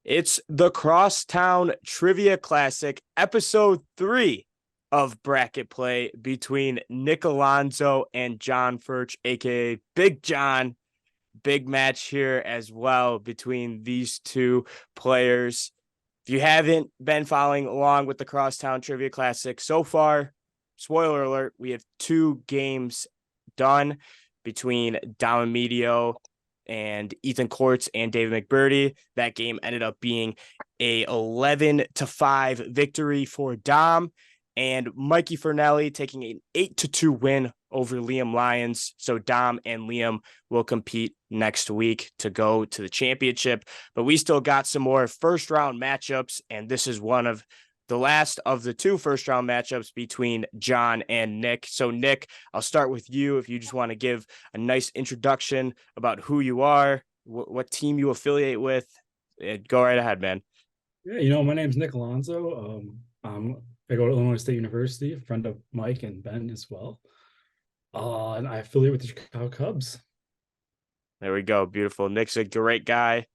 It's the Crosstown Trivia Classic, episode 3 of bracket play between Nick Alonzo and John Furch, aka Big John. Big match here as well between these two players. If you haven't been following along with the Crosstown Trivia Classic so far, spoiler alert, we have 2 games done between Dom Medio and Ethan Courts and David McBurdy. That game ended up being a 11-5 victory for Dom, and Mikey Fernelli taking an 8-2 win over Liam Lyons. So Dom and Liam will compete next week to go to the championship, but we still got some more first round matchups, and this is one of the last of the 2 first round matchups between John and Nick. So Nick, I'll start with you. If you just want to give a nice introduction about who you are, what team you affiliate with, go right ahead, man. Yeah, my name's Nick Alonzo. I go to Illinois State University, a friend of Mike and Ben as well. And I affiliate with the Chicago Cubs. There we go. Beautiful. Nick's a great guy.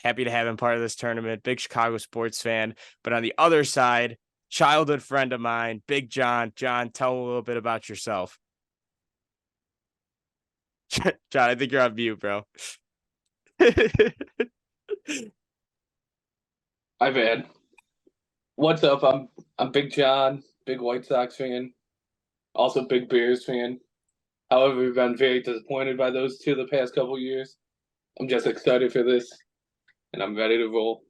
Happy to have him part of this tournament. Big Chicago sports fan. But on the other side, childhood friend of mine, Big John. John, tell him a little bit about yourself. John, I think you're on mute, bro. Hi, man. What's up? I'm Big John, big White Sox fan, also big Bears fan. However, we've been very disappointed by those two the past couple years. I'm just excited for this, and I'm ready to roll.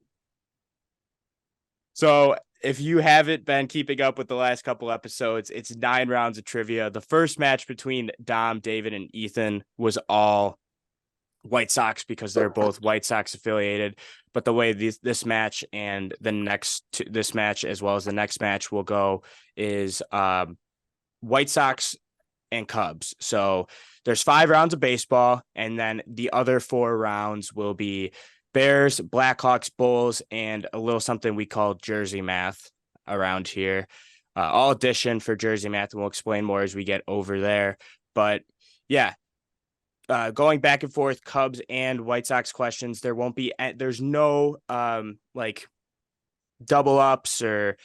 So if you haven't been keeping up with the last couple episodes, it's 9 rounds of trivia. The first match between Dom, David, and Ethan was all White Sox because they're both White Sox affiliated. But the way this match and this match as well as the next match will go is White Sox and Cubs. So there's 5 rounds of baseball, and then the other 4 rounds will be Bears, Blackhawks, Bulls, and a little something we call Jersey math around here. All addition for Jersey math, and we'll explain more as we get over there. But yeah, going back and forth, Cubs and White Sox questions. There's no like double ups or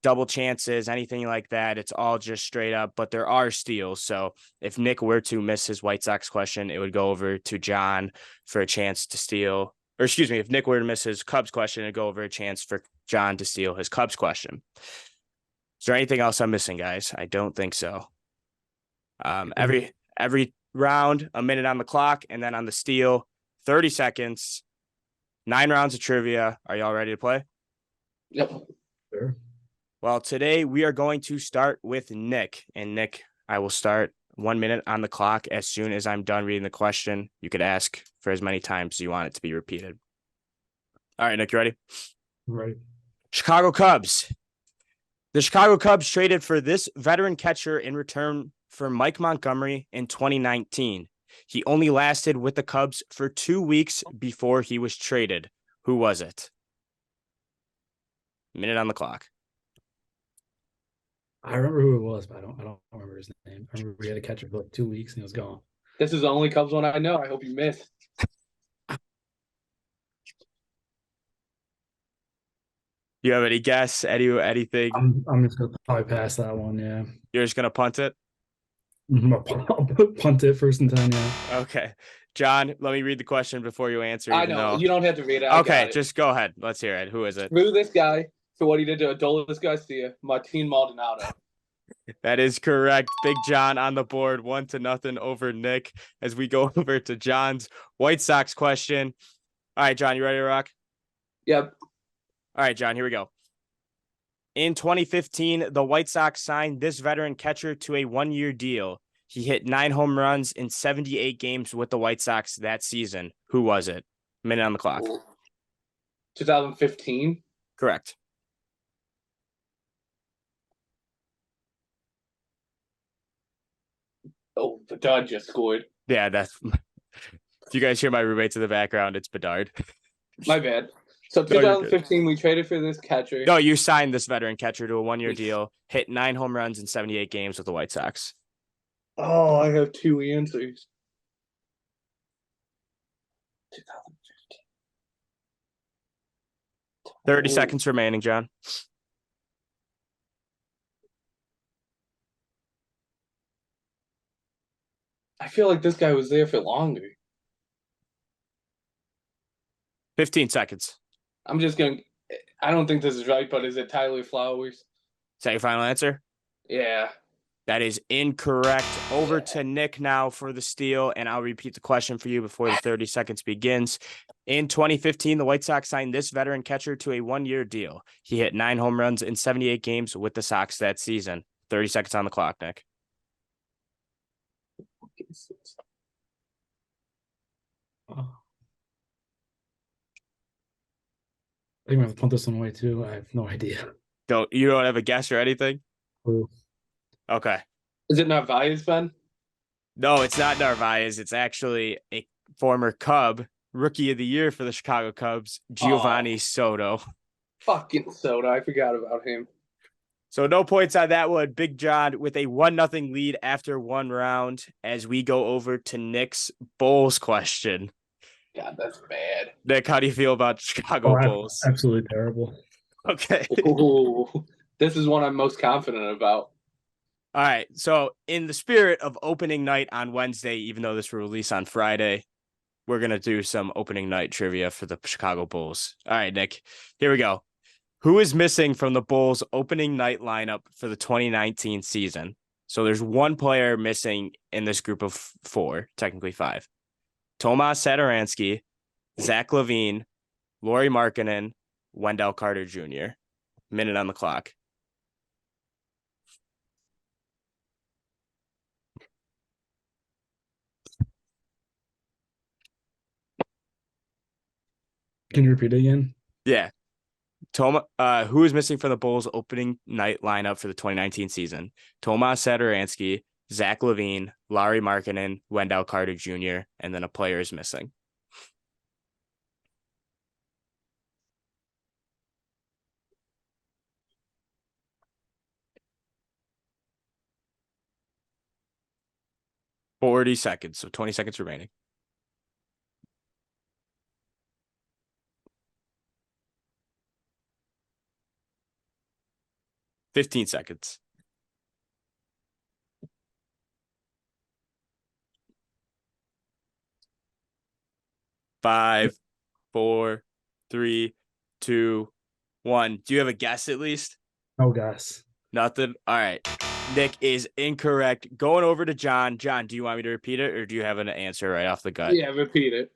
double chances, anything like that. It's all just straight up, but there are steals. So if Nick were to miss his White Sox question, it would go over to John for a chance to steal. Or excuse me, if Nick were to miss his Cubs question, it'd go over a chance for John to steal his Cubs question. Is there anything else I'm missing, guys? I don't think so. Every round, a minute on the clock, and then on the steal, 30 seconds, 9 rounds of trivia. Are y'all ready to play? Yep. Sure. Well, today we are going to start with Nick. And Nick, I will start 1 minute on the clock. As soon as I'm done reading the question, you could ask for as many times as you want it to be repeated. All right, Nick, you ready? Right. Chicago Cubs. The Chicago Cubs traded for this veteran catcher in return for Mike Montgomery in 2019. He only lasted with the Cubs for 2 weeks before he was traded. Who was it? Minute on the clock. I remember who it was, but I don't remember his name. I remember we had a catcher for like 2 weeks and he was gone. This is the only Cubs one I know. I hope you miss. You have any guess? Anything? I'm just gonna probably pass that one. Yeah. You're just gonna punt it? I'll punt it 1st and 10. Yeah. Okay. John, let me read the question before you answer. I know. You don't have to read it. Okay, just go ahead. Let's hear it. Who is it? Screw this guy for what he did to Adolis Garcia, Martin Maldonado. That is correct. Big John on the board, 1-0 over Nick as we go over to John's White Sox question. All right, John, you ready to rock? Yep. All right, John, here we go. In 2015, the White Sox signed this veteran catcher to a 1-year deal. He hit 9 home runs in 78 games with the White Sox that season. Who was it? Minute on the clock. 2015? Correct. Oh, Bedard just scored. Yeah, that's... If you guys hear my roommates in the background, it's Bedard. My bad. So 2015, we traded for this catcher. No, you signed this veteran catcher to a 1-year deal, hit 9 home runs in 78 games with the White Sox. Oh, I have 2 answers. 2015. 30 seconds remaining, John. I feel like this guy was there for longer. 15 seconds. I'm just going to... I don't think this is right, but is it Tyler Flowers? Is that your final answer? Yeah. That is incorrect. Over to Nick now for the steal, and I'll repeat the question for you before the 30 seconds begins. In 2015, the White Sox signed this veteran catcher to a one-year deal. He hit 9 home runs in 78 games with the Sox that season. 30 seconds on the clock, Nick. I think I'm gonna punt this one away too. I have no idea. You don't have a guess or anything? Ooh. Okay. Is it Narvaez, Ben? No, it's not Narvaez. It's actually a former Cub, rookie of the year for the Chicago Cubs, Giovanni Soto. Fucking Soto. I forgot about him. So no points on that one. Big John with a 1-0 lead after one round as we go over to Nick's Bulls question. God, that's bad. Nick, how do you feel about Chicago Bulls? Absolutely terrible. Okay. Ooh, this is one I'm most confident about. All right. So in the spirit of opening night on Wednesday, even though this will release on Friday, we're going to do some opening night trivia for the Chicago Bulls. All right, Nick, here we go. Who is missing from the Bulls opening night lineup for the 2019 season? So there's one player missing in this group of 4, technically 5. Tomas Satoransky, Zach LaVine, Lauri Markkanen, Wendell Carter Jr. Minute on the clock. Can you repeat it again? Yeah. Who is missing from the Bulls opening night lineup for the 2019 season? Tomas Satoransky, Zach LaVine, Lauri Markkanen, Wendell Carter Jr., and then a player is missing. $40 seconds, so 20 seconds remaining. $15 seconds. 5, 4, 3, 2, 1. Do you have a guess at least? No guess. Nothing. All right. Nick is incorrect. Going over to John. John, do you want me to repeat it or do you have an answer right off the gut? Yeah, repeat it.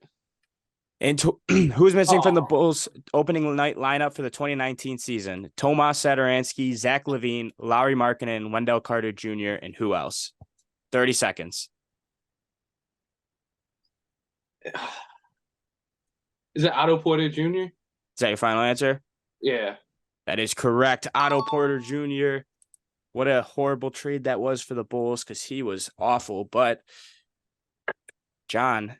And who's missing from the Bulls opening night lineup for the 2019 season? Tomas Satoransky, Zach LaVine, Lauri Markkanen, Wendell Carter Jr., and who else? 30 seconds. Is it Otto Porter Jr.? Is that your final answer? Yeah. That is correct. Otto Porter Jr. What a horrible trade that was for the Bulls because he was awful. But John.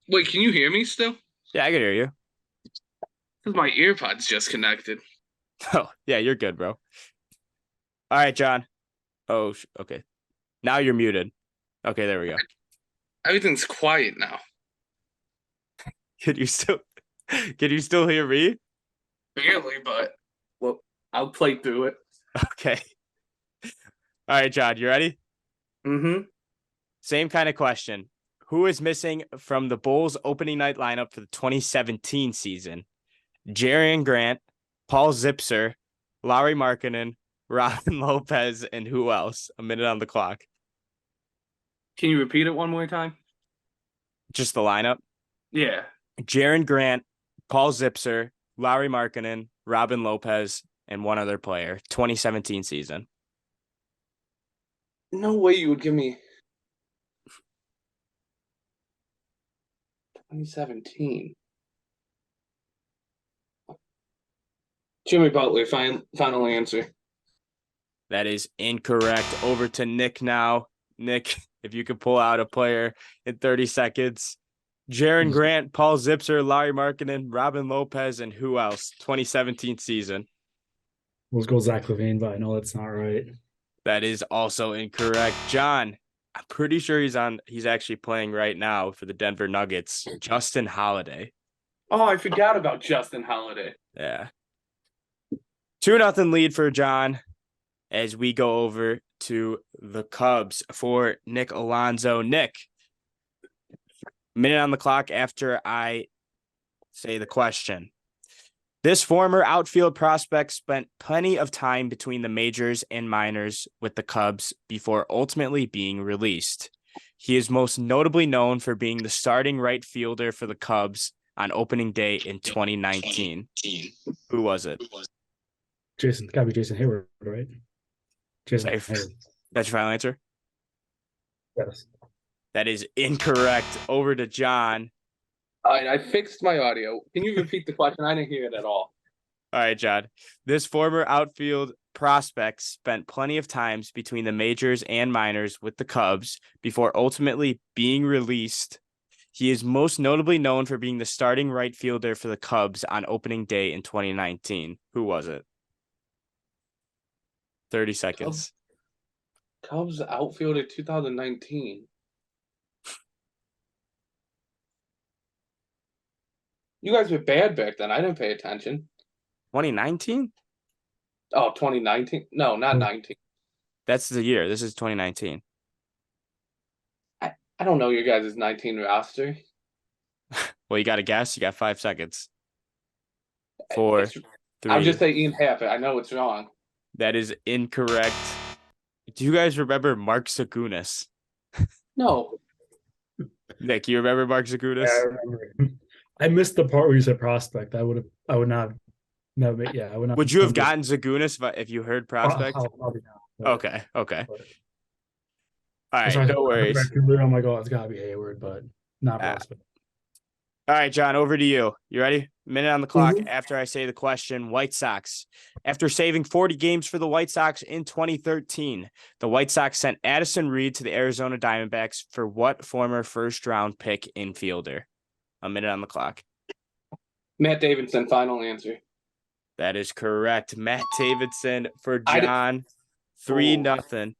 Wait, can you hear me still? Yeah, I can hear you. Because my earpods just connected. Oh, yeah, you're good, bro. All right, John. Oh, okay. Now you're muted. Okay, there we go. Everything's quiet now. Can you still hear me? Barely, but well, I'll play through it. Okay. All right, John, you ready? Mm-hmm. Same kind of question. Who is missing from the Bulls opening night lineup for the 2017 season? Jerian Grant, Paul Zipser, Lauri Markkanen, Robin Lopez, and who else? A minute on the clock. Can you repeat it one more time? Just the lineup? Yeah. Jerian Grant, Paul Zipser, Lauri Markkanen, Robin Lopez, and one other player. 2017 season. No way you would give me 2017. Jimmy Butler, final answer. That is incorrect. Over to Nick now. Nick, if you could pull out a player in 30 seconds. Jerian Grant, Paul Zipser, Lauri Markkanen, Robin Lopez, and who else? 2017 season. Let's go Zach LaVine, but I know that's not right. That is also incorrect. John, I'm pretty sure he's actually playing right now for the Denver Nuggets. Justin Holiday. Oh, I forgot about Justin Holiday. Yeah. 2-0 lead for John as we go over to the Cubs for Nick Alonzo. Nick, minute on the clock after I say the question. This former outfield prospect spent plenty of time between the majors and minors with the Cubs before ultimately being released. He is most notably known for being the starting right fielder for the Cubs on opening day in 2019. Who was it? Jason, gotta be Jason Hayward, right? Jason Safe. Hayward. That's your final answer? Yes. That is incorrect. Over to John. All right, I fixed my audio. Can you repeat the question? I didn't hear it at all. All right, John. This former outfield prospect spent plenty of times between the majors and minors with the Cubs before ultimately being released. He is most notably known for being the starting right fielder for the Cubs on opening day in 2019. Who was it? 30 seconds. Cubs outfielder 2019. You guys were bad back then. I didn't pay attention. 2019? Oh, 2019? No, not 19. That's the year. This is 2019. I don't know your guys' 19 roster. Well, you got to guess. You got 5 seconds. 4, 3. I'll just say Ian Happ. I know it's wrong. That is incorrect. Do you guys remember Mark Zagunis? No. Nick, you remember Mark Zagunis? Yeah, I remember. I missed the part where you said prospect. I would not. No, but yeah, I would not. Would you have gotten Zagunis if you heard prospect? Probably not. Okay. All right, Sorry, no worries. I'm like, oh, it's gotta be Hayward, but not prospect. All right, John, over to you. You ready? Minute on the clock after I say the question. White Sox. After saving 40 games for the White Sox in 2013, the White Sox sent Addison Reed to the Arizona Diamondbacks for what former first-round pick infielder? A minute on the clock. Matt Davidson, final answer. That is correct. Matt Davidson for John. 3-0.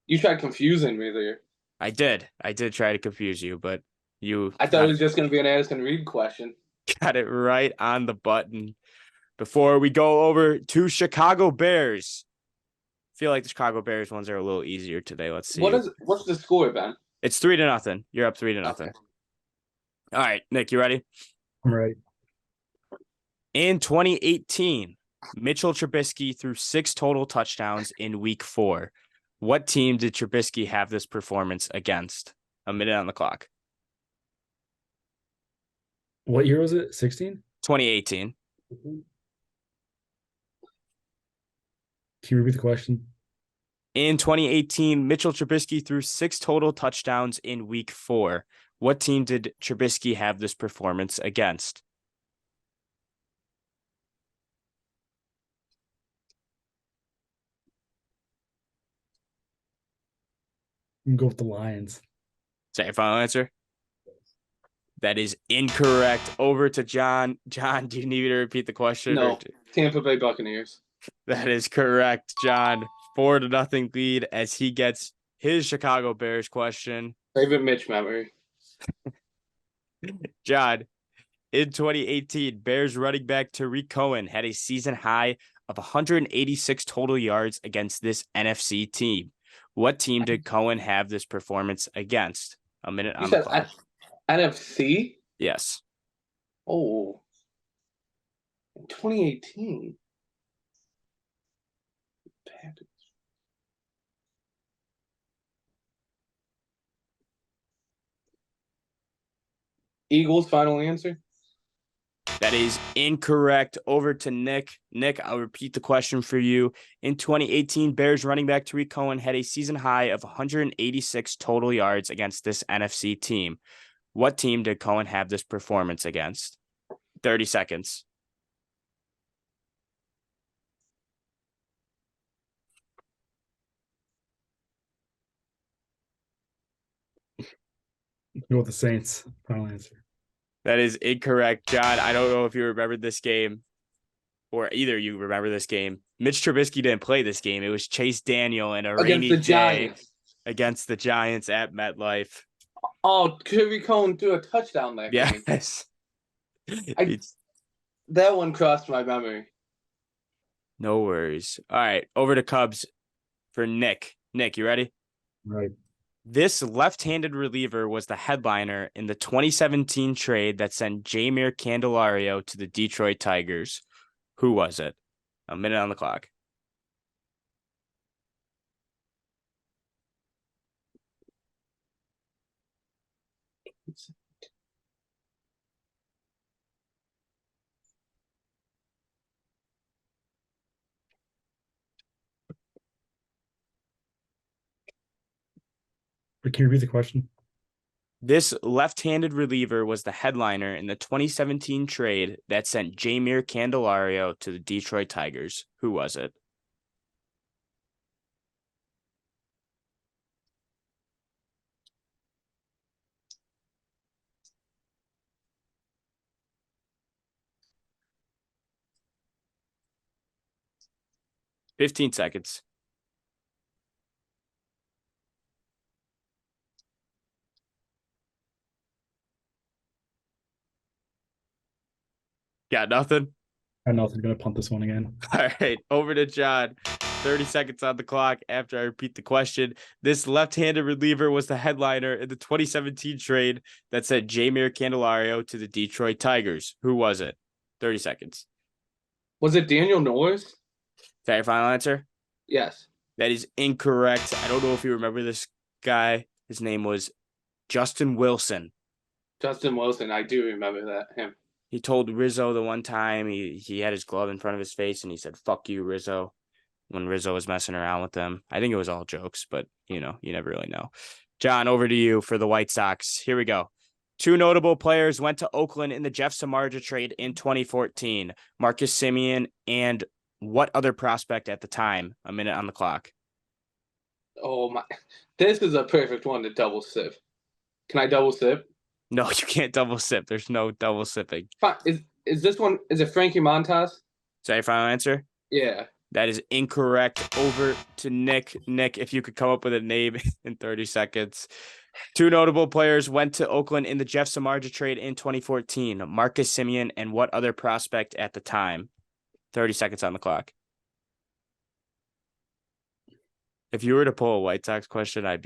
You tried confusing me there. I did try to confuse you, but I thought it was just going to be an Addison Reed question. Got it right on the button. Before we go over to Chicago Bears, I feel like the Chicago Bears ones are a little easier today. Let's see. What's the score, Ben? It's 3-0. You're up 3-0. Okay. All right, Nick, you ready? I'm ready. In 2018, Mitchell Trubisky threw 6 total touchdowns in week 4. What team did Trubisky have this performance against? A minute on the clock. What year was it? 16? 2018. Can you repeat the question? In 2018, Mitchell Trubisky threw 6 total touchdowns in week 4. What team did Trubisky have this performance against? You can go with the Lions. Is that your final answer? That is incorrect. Over to John. John, do you need me to repeat the question? No, Tampa Bay Buccaneers. That is correct, John. 4-0 lead as he gets his Chicago Bears question. Favorite Mitch memory. John, in 2018, Bears running back Tariq Cohen had a season high of 186 total yards against this NFC team. What team did Cohen have this performance against? A minute on the clock. NFC? Yes. Oh. In 2018. Eagles, final answer? That is incorrect. Over to Nick. Nick, I'll repeat the question for you. In 2018, Bears running back Tariq Cohen had a season high of 186 total yards against this NFC team. What team did Cohen have this performance against? 30 seconds. Go with the Saints. Final answer. That is incorrect, John. I don't know if you remember this game or either you remember this game. Mitch Trubisky didn't play this game. It was Chase Daniel and a rainy day against the Giants at MetLife. Oh, Tariq Cohen threw a touchdown that game. Yes. That one crossed my memory. No worries. All right, over to Cubs for Nick. Nick, you ready? Right. This left-handed reliever was the headliner in the 2017 trade that sent Jeimer Candelario to the Detroit Tigers. Who was it? A minute on the clock. But can you repeat the question? This left-handed reliever was the headliner in the 2017 trade that sent Jeimer Candelario to the Detroit Tigers. Who was it? $15 seconds. Got nothing? I know I'm going to punt this one again. All right, over to John. 30 seconds on the clock after I repeat the question. This left-handed reliever was the headliner in the 2017 trade that sent Jeimer Candelario to the Detroit Tigers. Who was it? 30 seconds. Was it Daniel Norris? Is that your final answer? Yes. That is incorrect. I don't know if you remember this guy. His name was Justin Wilson. Justin Wilson. I do remember that. Him. He told Rizzo the one time he had his glove in front of his face and he said, "Fuck you, Rizzo," when Rizzo was messing around with them. I think it was all jokes, but you never really know. John, over to you for the White Sox. Here we go. Two notable players went to Oakland in the Jeff Samardzija trade in 2014. Marcus Semien and what other prospect at the time? A minute on the clock. Oh my! This is a perfect one to double sip. Can I double sip? No, you can't double sip. There's no double sipping. Fine. Is this one? Is it Frankie Montas? Is that your final answer? Yeah. That is incorrect. Over to Nick. Nick, if you could come up with a name in 30 seconds. Two notable players went to Oakland in the Jeff Samardzija trade in 2014. Marcus Semien and what other prospect at the time? 30 seconds on the clock. If you were to pull a White Sox question, that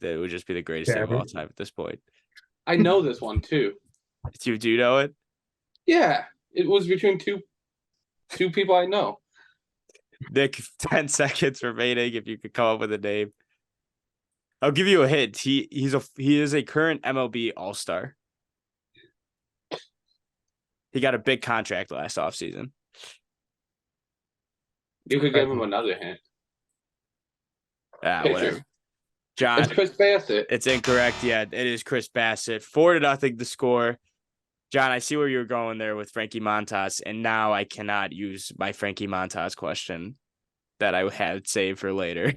would just be the greatest thing of all time at this point. I know this one too. Do you know it? Yeah, it was between two people I know. Nick, 10 seconds remaining. If you could come up with a name, I'll give you a hint. He is a current MLB All-Star. He got a big contract last offseason. You could give him another hint. Whatever. John, it's Chris Bassett. It's incorrect. Yeah, it is Chris Bassett. 4-0 the score. John, I see where you're going there with Frankie Montas, and now I cannot use my Frankie Montas question that I had saved for later.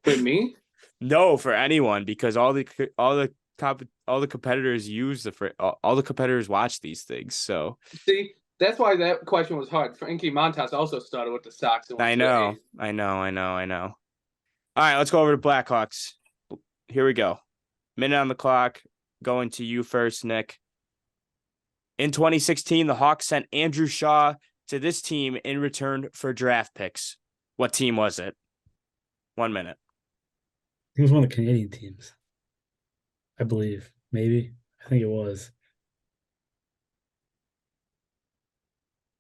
For me? No, for anyone, because all the competitors all the competitors watch these things. So see, that's why that question was hard. Frankie Montas also started with the Sox. I know. All right, let's go over to Blackhawks. Here we go. Minute on the clock. Going to you first, Nick. In 2016, the Hawks sent Andrew Shaw to this team in return for draft picks. What team was it? 1 minute. It was one of the Canadian teams, I believe. Maybe. I think it was.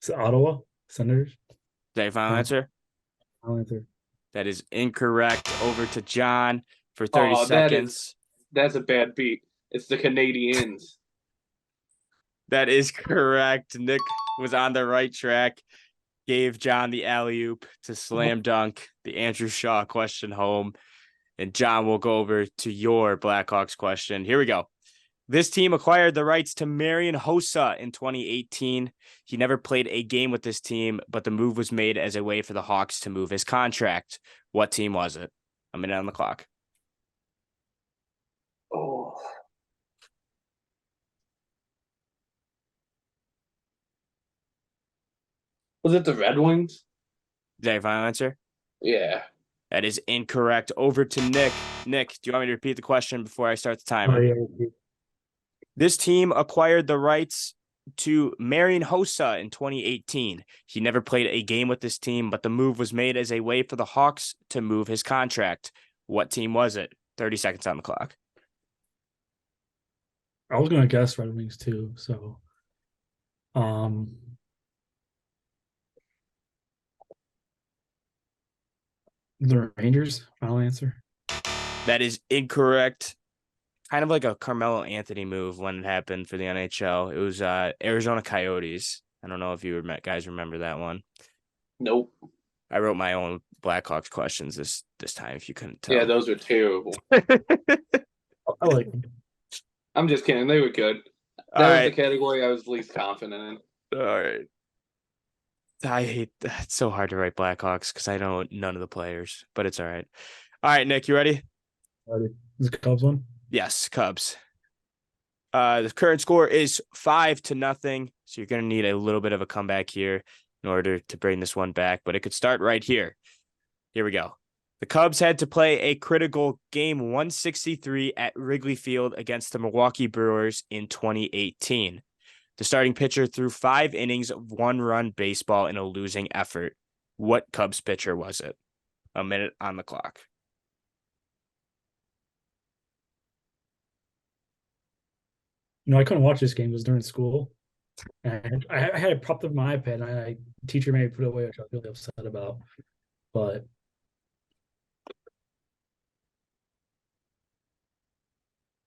Is it Ottawa Senators? Is that your final answer? Final answer. That is incorrect. Over to John for 30 seconds. That's a bad beat. It's the Canadiens. That is correct. Nick was on the right track. Gave John the alley-oop to slam dunk the Andrew Shaw question home. And John will go over to your Blackhawks question. Here we go. This team acquired the rights to Marian Hossa in 2018. He never played a game with this team, but the move was made as a way for the Hawks to move his contract. What team was it? A minute on the clock. Oh. Was it the Red Wings? Is that your final answer? Yeah. That is incorrect. Over to Nick. Nick, do you want me to repeat the question before I start the timer? Oh, yeah. This team acquired the rights to Marian Hossa in 2018. He never played a game with this team, but the move was made as a way for the Hawks to move his contract. What team was it? 30 seconds on the clock. I was gonna guess Red Wings too. So, the Rangers. Final answer. That is incorrect. Kind of like a Carmelo Anthony move when it happened for the NHL. It was Arizona Coyotes. I don't know if you guys remember that one. Nope. I wrote my own Blackhawks questions this time, if you couldn't tell. Yeah, those are terrible. I like them. I'm just kidding. They were good. That was the category I was least confident in. All right. I hate that. It's so hard to write Blackhawks because I know none of the players, but it's all right. All right, Nick, you ready? Ready. Is the Cubs one? Yes, Cubs. The current score is 5-0. So you're going to need a little bit of a comeback here in order to bring this one back, but it could start right here. Here we go. The Cubs had to play a critical game 163 at Wrigley Field against the Milwaukee Brewers in 2018. The starting pitcher threw 5 innings of 1-run baseball in a losing effort. What Cubs pitcher was it? A minute on the clock. No, I couldn't watch this game. It was during school. And I had it propped up on my iPad. And teacher made me put it away, which I was really upset about. But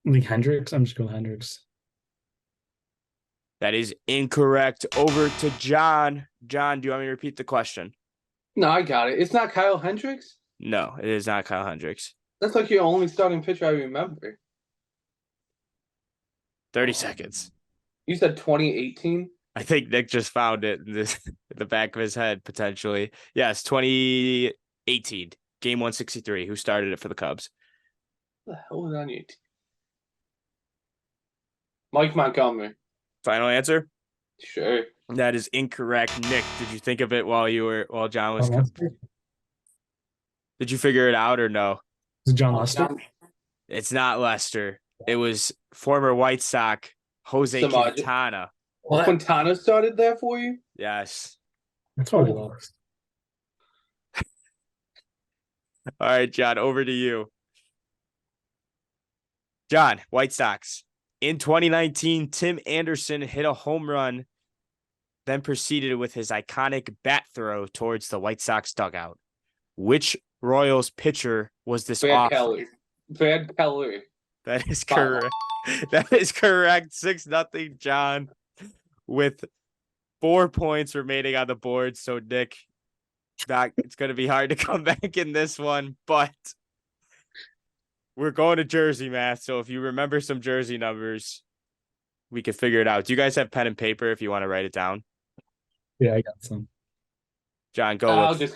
I think Hendricks. I'm just going Hendricks. That is incorrect. Over to John. John, do you want me to repeat the question? No, I got it. It's not Kyle Hendricks? No, it is not Kyle Hendricks. That's like your only starting pitcher I remember. 30 seconds. You said 2018? I think Nick just found it in the back of his head, potentially. Yes, 2018. Game 163. Who started it for the Cubs? What the hell was on your team? Mike Montgomery. Final answer? Sure. That is incorrect. Nick, did you think of it while John was Did you figure it out or no? Is it John Lester? It's not Lester. It was former White Sox Jose Quintana. What? Quintana started there for you? Yes. That's why we lost. All right, John, over to you. John, White Sox. In 2019, Tim Anderson hit a home run, then proceeded with his iconic bat throw towards the White Sox dugout. Which Royals pitcher was this off? Brad Keller. That is correct. That is correct. 6-0, John, with 4 points remaining on the board. So, Nick, it's going to be hard to come back in this one, but we're going to Jersey math. So if you remember some Jersey numbers, we can figure it out. Do you guys have pen and paper if you want to write it down? Yeah, I got some. John, go. I'll just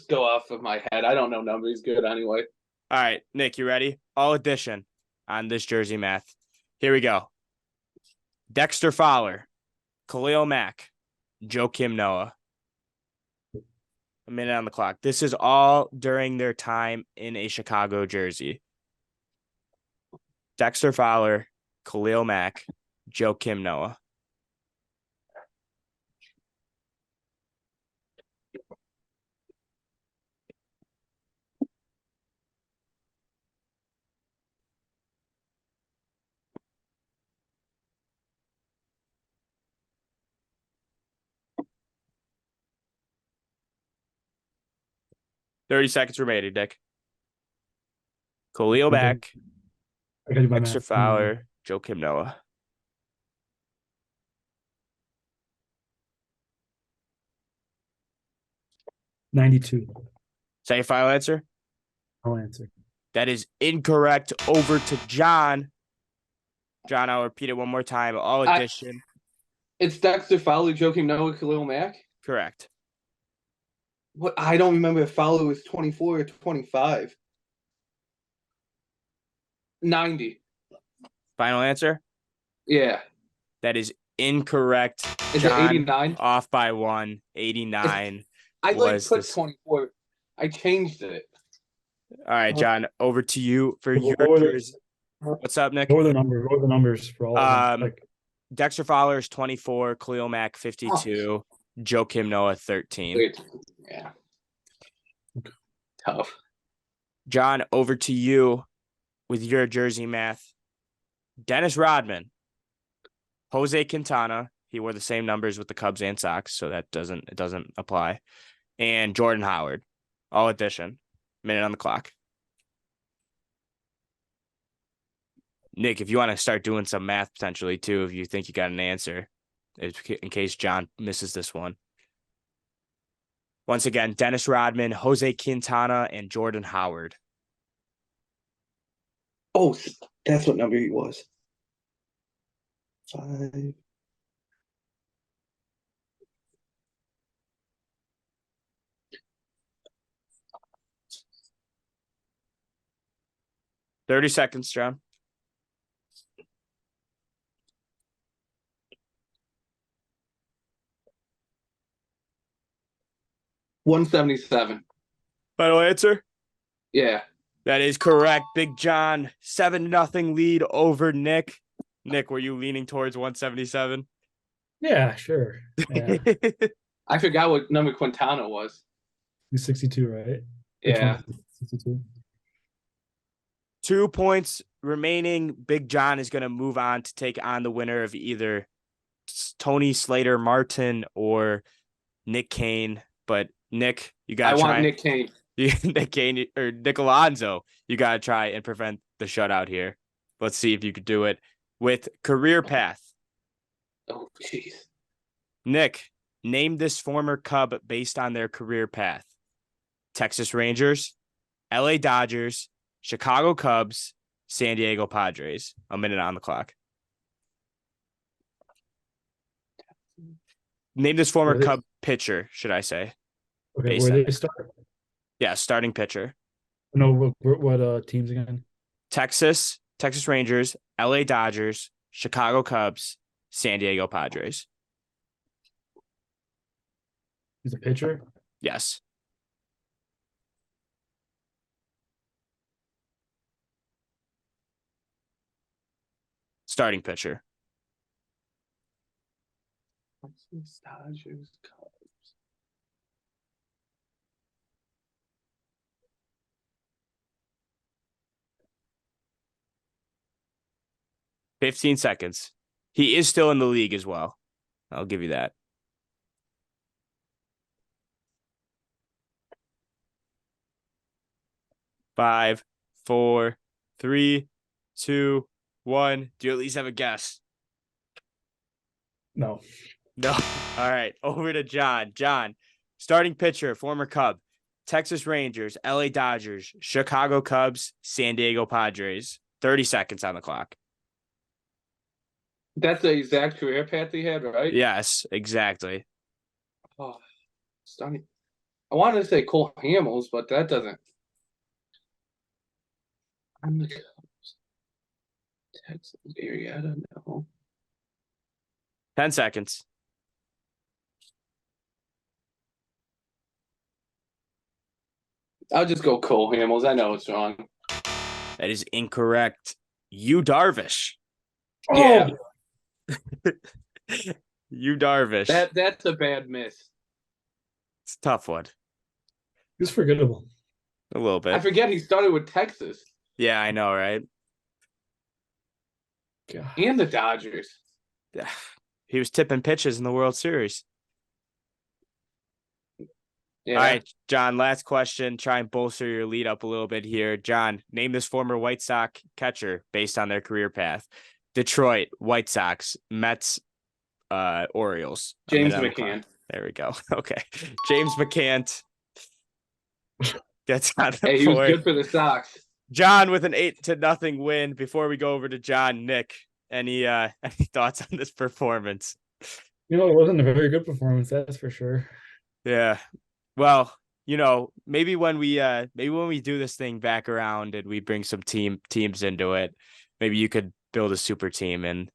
go off of my head. I don't know numbers good anyway. All right, Nick, you ready? All addition on this Jersey math. Here we go. Dexter Fowler, Khalil Mack, Joakim Noah. A minute on the clock. This is all during their time in a Chicago jersey. Dexter Fowler, Khalil Mack, Joakim Noah. $30 seconds remaining, Dick. Khalil Mack, Dexter Fowler, Joakim Noah. $92. Is that your final answer? I'll answer. That is incorrect. Over to John. John, I'll repeat it one more time. All addition. It's Dexter Fowler, Joakim Noah, Khalil Mack? Correct. What? I don't remember if Fowler was 24 or 25. 90. Final answer? Yeah. That is incorrect. Is John, it 89? Off by 1. 89. I put 24. I changed it. All right, John, over to you for your jersey. What's up, Nick? What were the numbers for all of them? Dexter Fowler's 24, Khalil Mack 52, Joe Kim Noah 13. Yeah. Tough. John, over to you with your jersey math. Dennis Rodman, Jose Quintana. He wore the same numbers with the Cubs and Sox, so it doesn't apply. And Jordan Howard. All addition. Minute on the clock. Nick, if you want to start doing some math potentially too, if you think you got an answer, in case John misses this one. Once again, Dennis Rodman, Jose Quintana, and Jordan Howard. Oh, that's what number he was. 5. $30 seconds, John. $177. Final answer? Yeah. That is correct. Big John, 7-0 lead over Nick. Nick, were you leaning towards 177? Yeah, sure. Yeah. I forgot what number Quintana was. He's 62, right? Yeah. 62. 2 points remaining. Big John is going to move on to take on the winner of either Tony Slater Martin or Nick Kane. But Nick, you got to try. I want Nick Kane. Nick Kane or Nick Alonzo, you got to try and prevent the shutout here. Let's see if you could do it with career path. Oh, jeez. Nick, name this former Cub based on their career path. Texas Rangers, LA Dodgers, Chicago Cubs, San Diego Padres. A minute on the clock. Name this former Cub pitcher, should I say. Okay, where they start? Yeah, starting pitcher. No, what teams again? Texas Rangers, LA Dodgers, Chicago Cubs, San Diego Padres. He's a pitcher? Yes. Starting pitcher. Dodgers, Cubs. $15 seconds. He is still in the league as well. I'll give you that. Five, 4, 3, 2, 1. Do you at least have a guess? No. No. All right. Over to John. John, starting pitcher, former Cub, Texas Rangers, LA Dodgers, Chicago Cubs, San Diego Padres. 30 seconds on the clock. That's the exact career path he had, right? Yes, exactly. Oh, stunning. I wanted to say Cole Hamels, but that doesn't. I'm the Cubs. Texas area, I don't know. 10 seconds. I'll just go Cole Hamels. I know it's wrong. That is incorrect. Yu Darvish. Yeah. Yu Darvish. That's a bad miss. It's a tough one. He's forgettable. A little bit. I forget he started with Texas. Yeah, I know, right? God. And the Dodgers. Yeah. He was tipping pitches in the World Series. Yeah. All right, John, last question. Try and bolster your lead up a little bit here. John, name this former White Sox catcher based on their career path. Detroit, White Sox, Mets, Orioles. James McCann. There we go. Okay. James McCann gets on the Hey, he was board. good for the Sox. John with an 8-0 win. Before we go over to John, Nick, any thoughts on this performance? You know, it wasn't a very good performance, that's for sure. Yeah. Well, you know, maybe when we do this thing back around and we bring some teams into it, maybe you could build a super team and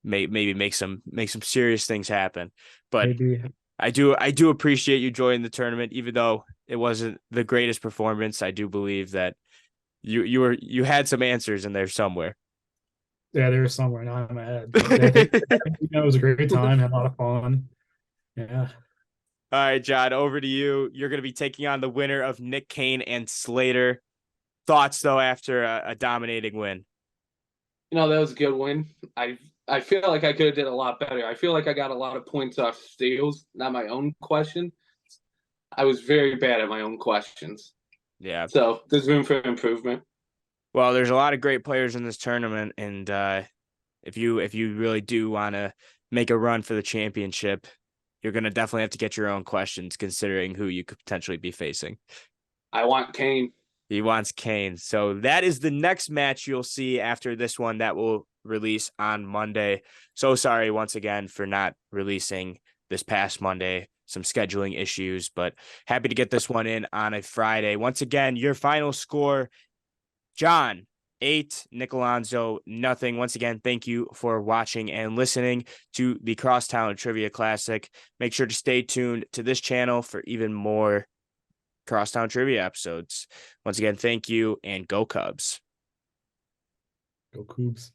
maybe make some serious things happen. But Maybe. I do appreciate you joining the tournament, even though it wasn't the greatest performance. I do believe that you had some answers in there somewhere. Yeah, they were somewhere now in my head. But yeah, I think it was a great time, had a lot of fun. Yeah. All right, John, over to you. You're going to be taking on the winner of Nick Kane and Slater. Thoughts, though, after a dominating win? That was a good win. I feel like I could have did a lot better. I feel like I got a lot of points off steals, not my own question. I was very bad at my own questions. Yeah. So there's room for improvement. Well, there's a lot of great players in this tournament, and if you really do want to make a run for the championship, you're going to definitely have to get your own questions, considering who you could potentially be facing. I want Kane. He wants Kane. So that is the next match you'll see after this one that will release on Monday. So sorry once again for not releasing this past Monday. Some scheduling issues, but happy to get this one in on a Friday. Once again, your final score, John, 8, Nick Alonzo, nothing. Once again, thank you for watching and listening to the Crosstown Trivia Classic. Make sure to stay tuned to this channel for even more Crosstown Trivia episodes. Once again, thank you, and go Cubs. Go Cougs.